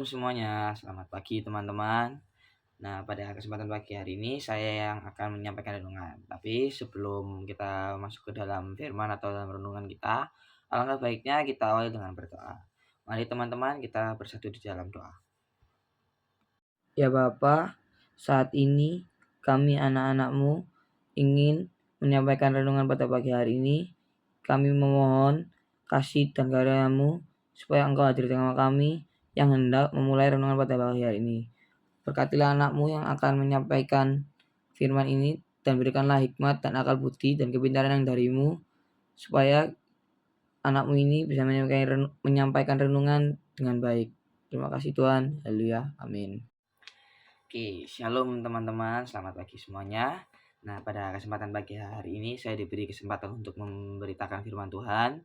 semuanya, selamat pagi teman-teman. Nah, pada kesempatan pagi hari ini saya yang akan menyampaikan renungan. Tapi sebelum kita masuk ke dalam firman atau dalam renungan kita, alangkah baiknya kita awali dengan berdoa. Mari teman-teman kita bersatu di dalam doa. Ya Bapa, saat ini kami anak-anak-Mu ingin menyampaikan renungan pada pagi hari ini. Kami memohon kasih dan karunia-Mu supaya Engkau hadir di tengah kami yang hendak memulai renungan pada pagi hari ini. Berkatilah anak-Mu yang akan menyampaikan firman ini dan berikanlah hikmat dan akal budi dan kepintaran yang dari-Mu supaya anak-Mu ini bisa menyampaikan renungan dengan baik. Terima kasih Tuhan. Haleluya. Amin. Oke, shalom teman-teman, selamat pagi semuanya. Nah, pada kesempatan pagi hari ini saya diberi kesempatan untuk memberitakan firman Tuhan.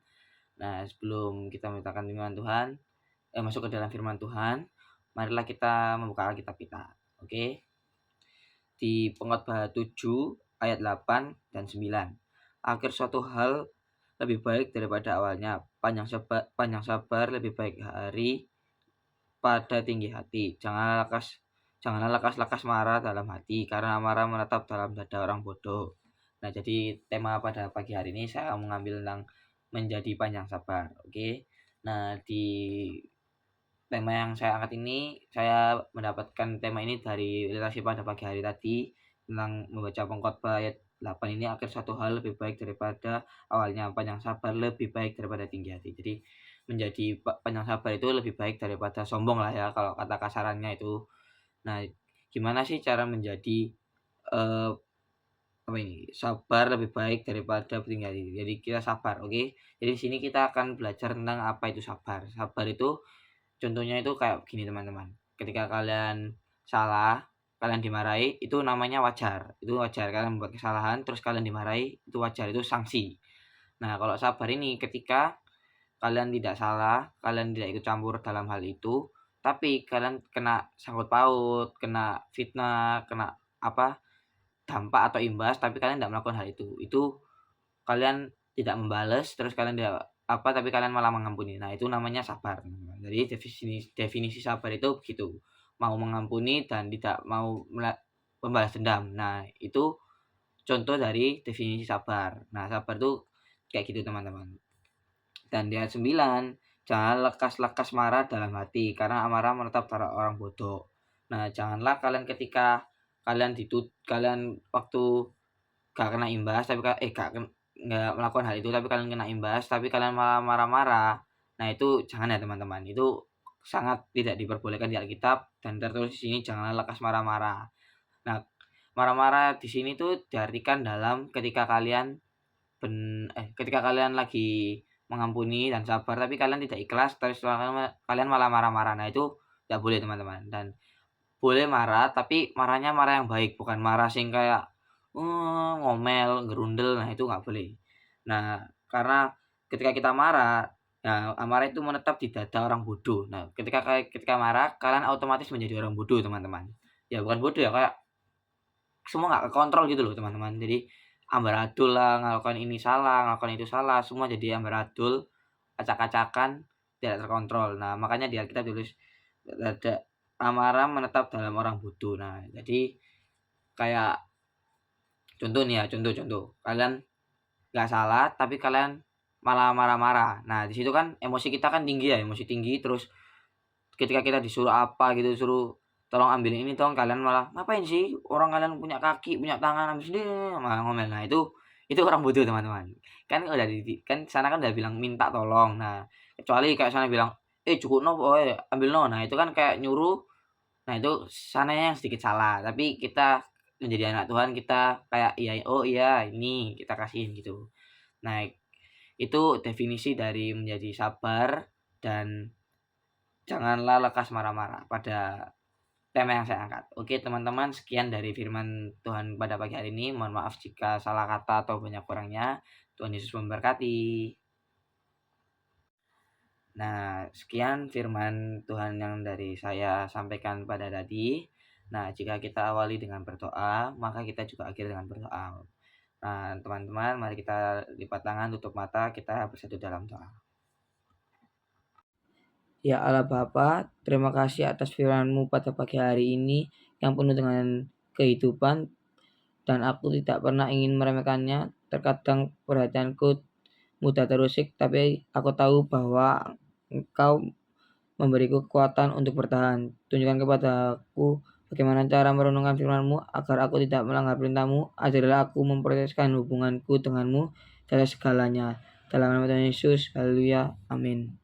Nah, sebelum kita memberitakan firman Tuhan, masuk ke dalam firman Tuhan, marilah kita membuka Alkitab kita. Oke. Di Pengkhotbah 7 ayat 8 dan 9. Akhir suatu hal lebih baik daripada awalnya. Panjang sabar lebih baik hari pada tinggi hati. Janganlah lekas marah dalam hati, karena amarah menetap dalam dada orang bodoh. Nah, jadi tema pada pagi hari ini saya mengambil tentang menjadi panjang sabar. Oke. Nah, di tema yang saya angkat ini, saya mendapatkan tema ini dari relasi pada pagi hari tadi tentang membaca Pengkhotbah ayat 8 ini, akhir suatu hal lebih baik daripada awalnya, panjang sabar lebih baik daripada tinggi hati. Jadi menjadi panjang sabar itu lebih baik daripada sombong lah ya, kalau kata kasarannya itu. Nah, gimana sih cara menjadi sabar lebih baik daripada tinggi hati? Jadi kita sabar, oke? Jadi di sini kita akan belajar tentang apa itu sabar. Sabar itu contohnya itu kayak gini teman-teman. Ketika kalian salah, kalian dimarahi, itu namanya wajar. Itu wajar, kalian membuat kesalahan terus kalian dimarahi, itu wajar, itu sanksi. Nah, kalau sabar ini ketika kalian tidak salah, kalian tidak ikut campur dalam hal itu, tapi kalian kena sangkut paut, kena fitnah, kena dampak atau imbas, tapi kalian tidak melakukan hal itu. Itu kalian tidak membales, terus kalian tidak tapi kalian malah mengampuni. Nah, itu namanya sabar. Jadi definisi sabar itu begitu. Mau mengampuni dan tidak mau membalas dendam. Nah, itu contoh dari definisi sabar. Nah, sabar itu kayak gitu teman-teman. Dan di ayat 9, jangan lekas-lekas marah dalam hati, karena amarah menetap pada orang bodoh. Nah, janganlah kalian ketika kalian waktu gak kena imbas, tapi nggak melakukan hal itu, tapi kalian kena imbas, tapi kalian malah marah-marah. Nah, itu jangan ya teman-teman. Itu sangat tidak diperbolehkan di Alkitab, dan tertulis di sini janganlah lekas marah-marah. Nah, marah-marah di sini tuh diartikan dalam ketika kalian lagi mengampuni dan sabar, tapi kalian tidak ikhlas, terus kalian malah marah-marah. Nah, itu tidak boleh teman-teman. Dan boleh marah, tapi marahnya marah yang baik, bukan marah sing kayak ngomel, gerundel. Nah, itu nggak boleh. Nah, karena ketika kita marah, nah, amarah itu menetap di dada orang bodoh. Nah, ketika marah, kalian otomatis menjadi orang bodoh, teman-teman. Ya, bukan bodoh ya, kayak semua nggak kekontrol gitu loh, teman-teman. Jadi ambaradul lah, ngelakukan ini salah, ngelakukan itu salah, semua jadi ambaradul, acak-acakan, tidak terkontrol. Nah, makanya di Alkitab tulis ada amarah menetap dalam orang bodoh. Nah, jadi kayak contoh nih ya, contoh. Kalian nggak salah, tapi kalian malah marah-marah. Nah, di situ kan emosi kita kan tinggi ya, emosi tinggi. Terus ketika kita disuruh apa gitu, suruh tolong ambilin ini, kalian malah ngapain sih? Orang kalian punya kaki, punya tangan, ambil sendiri, malah ngomel. Nah, itu orang bodoh teman-teman. Kan sana kan udah bilang minta tolong. Nah, kecuali kayak sana bilang, cukup no, ambil no. Nah, itu kan kayak nyuruh. Nah, itu sananya yang sedikit salah, tapi kita menjadi anak Tuhan, kita kayak iya ini kita kasihin gitu. Nah, itu definisi dari menjadi sabar dan janganlah lekas marah-marah pada tema yang saya angkat. Oke teman-teman, sekian dari firman Tuhan pada pagi hari ini. Mohon maaf jika salah kata atau banyak kurangnya. Tuhan Yesus memberkati. Nah, sekian firman Tuhan yang dari saya sampaikan pada tadi. Nah, jika kita awali dengan berdoa, maka kita juga akhiri dengan berdoa. Nah, teman-teman, mari kita lipat tangan, tutup mata, kita bersatu dalam doa. Ya Allah Bapa, terima kasih atas firman-Mu pada pagi hari ini yang penuh dengan kehidupan, dan aku tidak pernah ingin meremehkannya. Terkadang perhatianku mudah terusik, tapi aku tahu bahwa Engkau memberiku kekuatan untuk bertahan. Tunjukkan kepadaku bagaimana cara merenungkan firman-Mu agar aku tidak melanggar perintah-Mu. Ajarilah aku memproseskan hubunganku dengan-Mu dari segalanya. Dalam nama Tuhan Yesus, haleluya, amin.